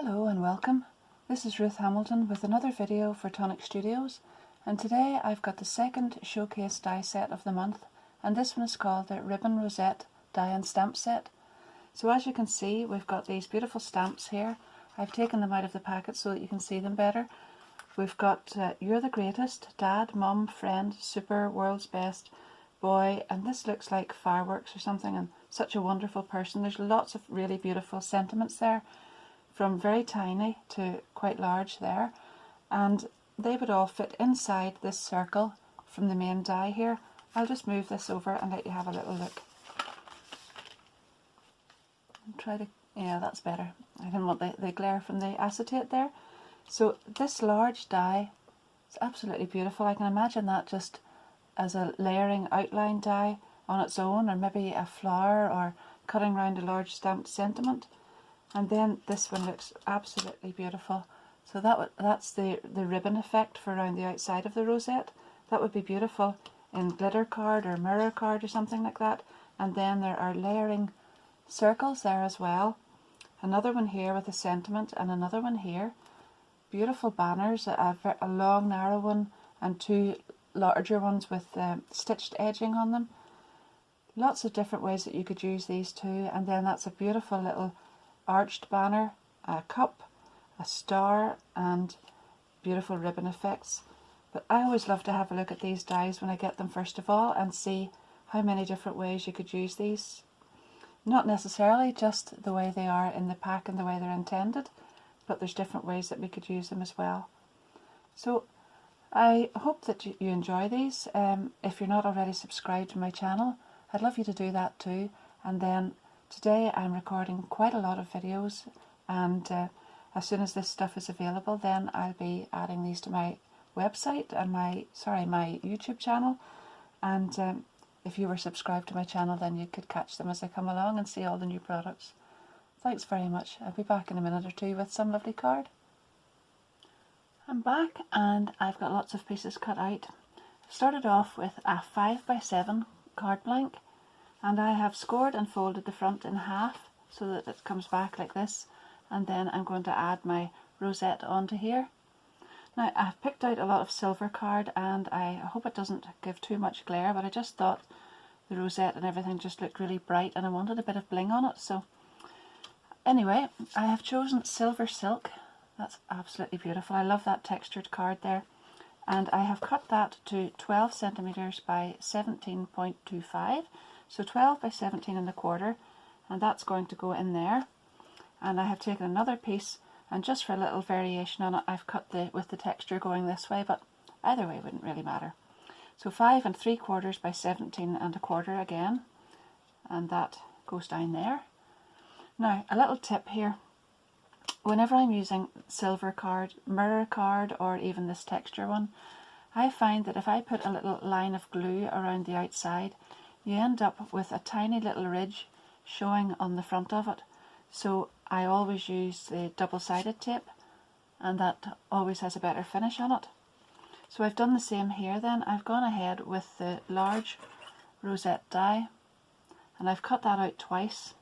Hello and welcome. This is Ruth Hamilton with another video for Tonic Studios, and today I've got the second showcase die set of the month, and this one is called the Ribbon Rosette Die and Stamp Set. So as you can see, we've got these beautiful stamps here. I've taken them out of the packet so that you can see them better. We've got You're the Greatest, Dad, Mum, Friend, Super, World's Best, Boy, and this looks like fireworks or something, and such a wonderful person. There's lots of really beautiful sentiments there, from very tiny to quite large there, and they would all fit inside this circle from the main die here. I'll just move this over and let you have a little look. Yeah, that's better. I didn't want the glare from the acetate there. So this large die is absolutely beautiful. I can imagine that just as a layering outline die on its own, or maybe a flower, or cutting round a large stamped sentiment. And then this one looks absolutely beautiful. So that's the ribbon effect for around the outside of the rosette. That would be beautiful in glitter card or mirror card or something like that. And then there are layering circles there as well. Another one here with a sentiment, and another one here. Beautiful banners, a long narrow one and two larger ones with stitched edging on them. Lots of different ways that you could use these too. And then that's a beautiful little arched banner, a cup, a star, and beautiful ribbon effects. But I always love to have a look at these dies when I get them first of all, and see how many different ways you could use these. Not necessarily just the way they are in the pack and the way they're intended, but there's different ways that we could use them as well. So I hope that you enjoy these. If you're not already subscribed to my channel, I'd love you to do that too. And then today I'm recording quite a lot of videos, and as soon as this stuff is available, then I'll be adding these to my website and my YouTube channel. And if you were subscribed to my channel, then you could catch them as they come along and see all the new products. Thanks very much. I'll be back in a minute or two with some lovely card. I'm back and I've got lots of pieces cut out. I've started off with a 5x7 card blank, and I have scored and folded the front in half so that it comes back like this, and then I'm going to add my rosette onto here. Now I've picked out a lot of silver card, and I hope it doesn't give too much glare, but I just thought the rosette and everything just looked really bright and I wanted a bit of bling on it. So anyway, I have chosen silver silk. That's absolutely beautiful. I love that textured card there. And I have cut that to 12 centimeters by 17.25. So 12 by 17.25, and that's going to go in there. And I have taken another piece, and just for a little variation on it, I've cut with the texture going this way, but either way wouldn't really matter. So 5 3/4 by 17.25 again, and that goes down there. Now a little tip here: whenever I'm using silver card, mirror card, or even this texture one, I find that if I put a little line of glue around the outside, you end up with a tiny little ridge showing on the front of it. So I always use the double-sided tape, and that always has a better finish on it. So I've done the same here then. I've gone ahead with the large rosette die, and I've cut that out twice.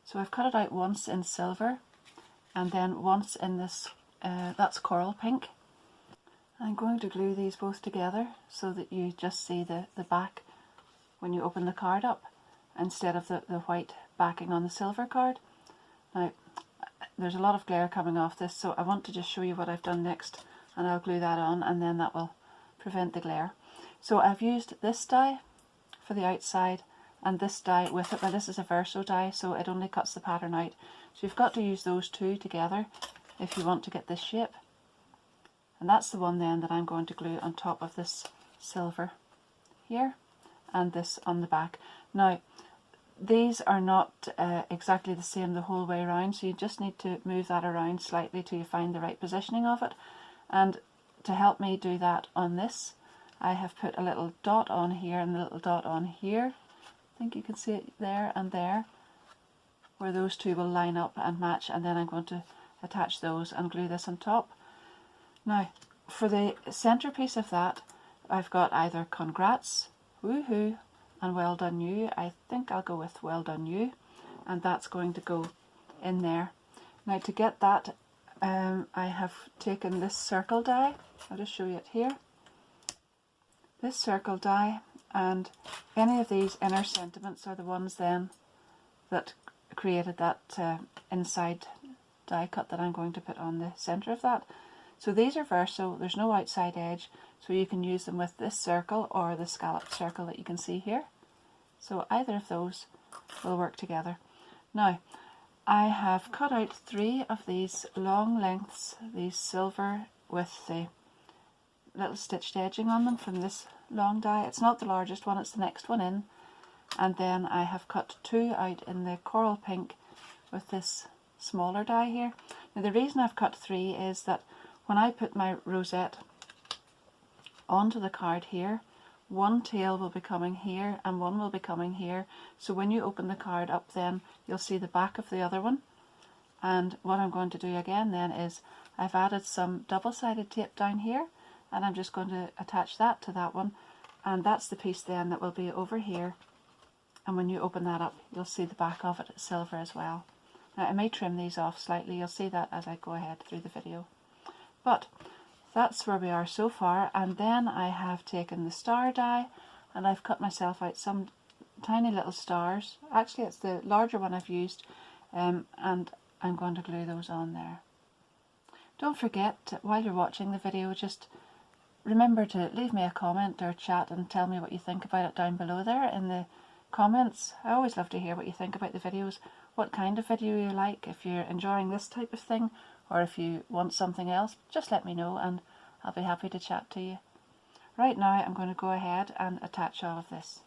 So I've cut it out once in silver, and then once in this, that's coral pink. I'm going to glue these both together so that you just see the back when you open the card up, instead of the white backing on the silver card. Now there's a lot of glare coming off this, so I want to just show you what I've done next, and I'll glue that on, and then that will prevent the glare. So I've used this die for the outside and this die with it. Now this is a verso die, so it only cuts the pattern out, so you've got to use those two together if you want to get this shape. And that's the one then that I'm going to glue on top of this silver here, and this on the back. Now these are not exactly the same the whole way around, so you just need to move that around slightly till you find the right positioning of it. And to help me do that on this, I have put a little dot on here and a little dot on here. I think you can see it there and there, where those two will line up and match, and then I'm going to attach those and glue this on top. Now for the centerpiece of that, I've got either congrats, woohoo, and well done you. I think I'll go with well done you, and that's going to go in there. Now to get that, I have taken this circle die. I'll just show you it here. This circle die, and any of these inner sentiments are the ones then that created that inside die cut that I'm going to put on the centre of that. So these are verso, there's no outside edge, so you can use them with this circle or the scalloped circle that you can see here. So either of those will work together. Now, I have cut out 3 of these long lengths, these silver with the little stitched edging on them from this long die. It's not the largest one, it's the next one in. And then I have cut 2 out in the coral pink with this smaller die here. Now the reason I've cut 3 is that when I put my rosette onto the card here, one tail will be coming here and one will be coming here. So when you open the card up, then you'll see the back of the other one. And what I'm going to do again then is I've added some double-sided tape down here, and I'm just going to attach that to that one, and that's the piece then that will be over here. And when you open that up, you'll see the back of it, it's silver as well. Now I may trim these off slightly, you'll see that as I go ahead through the video. But that's where we are so far, and then I have taken the star die and I've cut myself out some tiny little stars. Actually it's the larger one I've used, and I'm going to glue those on there. Don't forget, while you're watching the video, just remember to leave me a comment or chat and tell me what you think about it down below there in the comments. I always love to hear what you think about the videos, what kind of video you like, if you're enjoying this type of thing or if you want something else, just let me know and I'll be happy to chat to you. Right now I'm going to go ahead and attach all of this.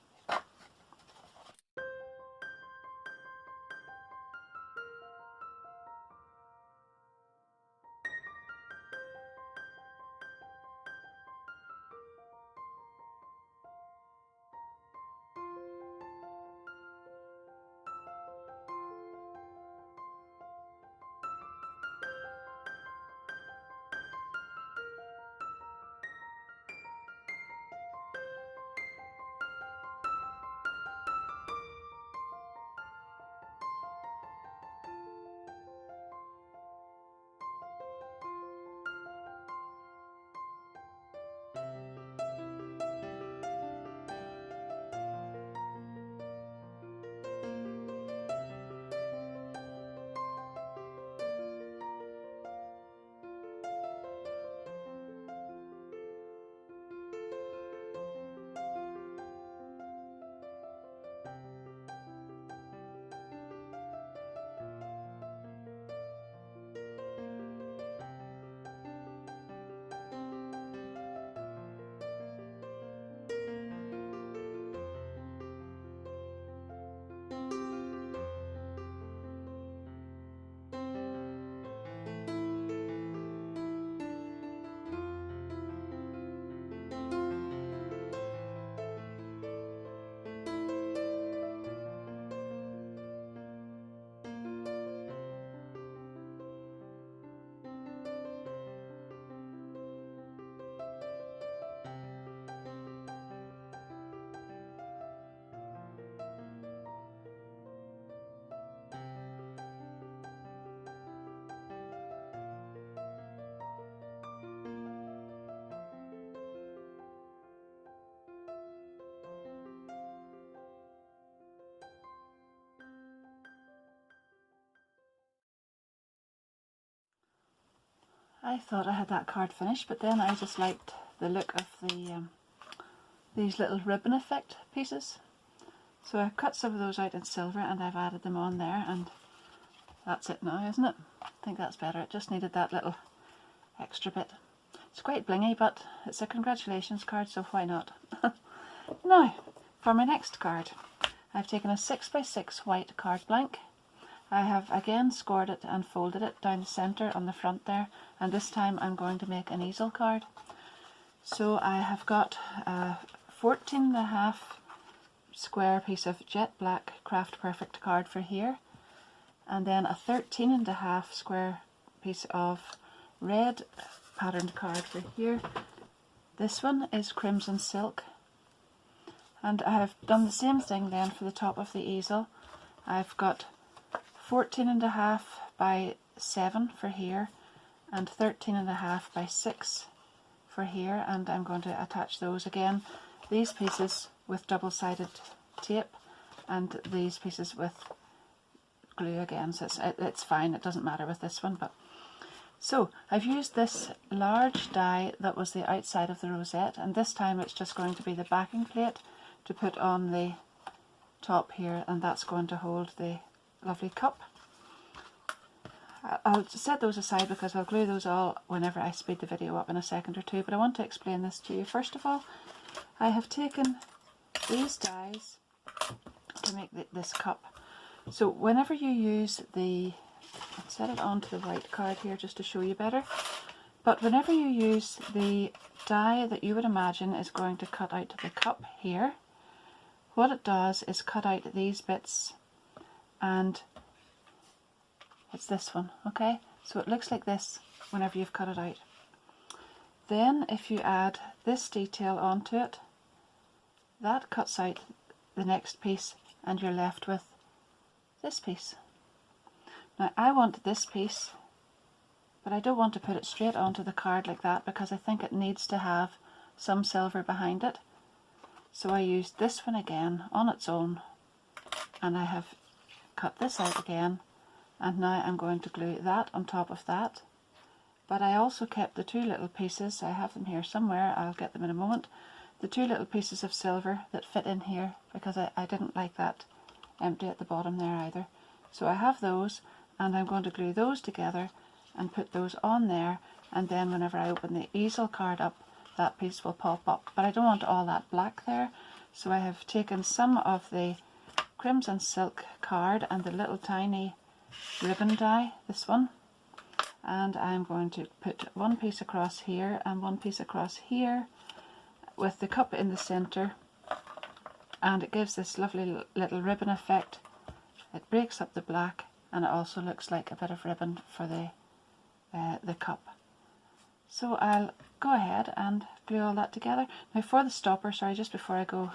I thought I had that card finished, but then I just liked the look of these little ribbon effect pieces. So I cut some of those out in silver and I've added them on there, and that's it now, isn't it? I think that's better. It just needed that little extra bit. It's quite blingy, but it's a congratulations card, so why not? Now, for my next card, I've taken a 6x6 white card blank. I have again scored it and folded it down the centre on the front there, and this time I'm going to make an easel card. So I have got a 14.5 square piece of jet black Craft Perfect card for here, and then a 13.5 square piece of red patterned card for here. This one is Crimson Silk, and I have done the same thing then for the top of the easel. I've got 14.5 by 7 for here and 13.5 by 6 for here, and I'm going to attach those again, these pieces with double-sided tape and these pieces with glue again, so it's fine, it doesn't matter with this one. But so I've used this large die that was the outside of the rosette, and this time it's just going to be the backing plate to put on the top here, and that's going to hold the lovely cup. I'll set those aside because I'll glue those all whenever I speed the video up in a second or two, but I want to explain this to you. First of all, I have taken these dies to make this cup. So whenever you use I'll set it onto the white card here just to show you better, but whenever you use the die that you would imagine is going to cut out to the cup here, what it does is cut out these bits, and it's this one, okay? So it looks like this whenever you've cut it out. Then if you add this detail onto it, that cuts out the next piece and you're left with this piece. Now I want this piece, but I don't want to put it straight onto the card like that because I think it needs to have some silver behind it. So I used this one again on its own, and I have cut this out again, and now I'm going to glue that on top of that. But I also kept the two little pieces, I have them here somewhere, I'll get them in a moment, the two little pieces of silver that fit in here because I didn't like that empty at the bottom there either. So I have those, and I'm going to glue those together and put those on there, and then whenever I open the easel card up, that piece will pop up. But I don't want all that black there, so I have taken some of the Crimson Silk card and the little tiny ribbon die, this one, and I'm going to put one piece across here and one piece across here with the cup in the centre, and it gives this lovely little ribbon effect. It breaks up the black, and it also looks like a bit of ribbon for the cup. So I'll go ahead and glue all that together. Now for the stopper, sorry, just before I go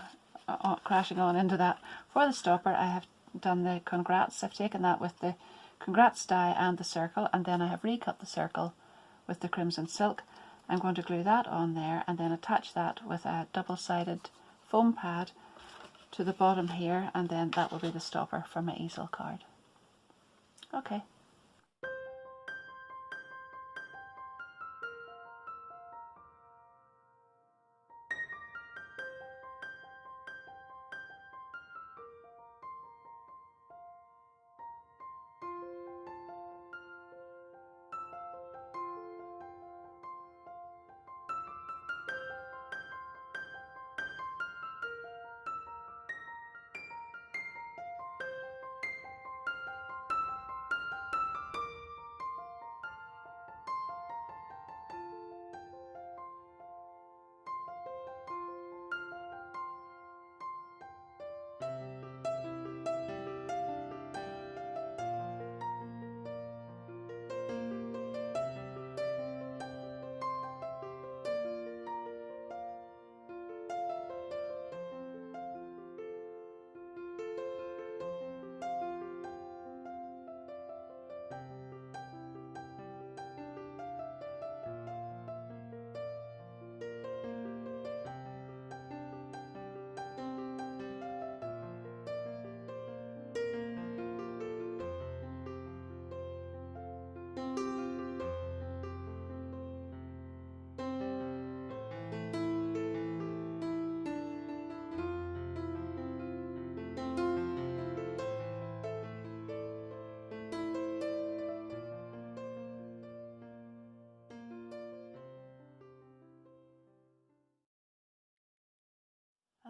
crashing on into that, for the stopper I have done the congrats. I've taken that with the congrats die and the circle, and then I have recut the circle with the Crimson Silk. I'm going to glue that on there and then attach that with a double-sided foam pad to the bottom here, and then that will be the stopper for my easel card. Okay.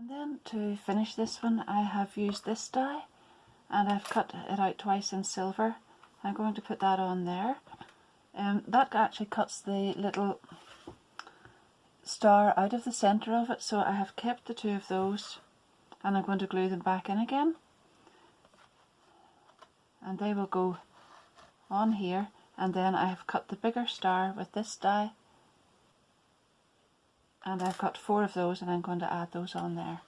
And then to finish this one, I have used this die, and I've cut it out twice in silver. I'm going to put that on there. That actually cuts the little star out of the centre of it, so I have kept the two of those, and I'm going to glue them back in again. And they will go on here, and then I have cut the bigger star with this die, and I've got 4 of those, and I'm going to add those on there.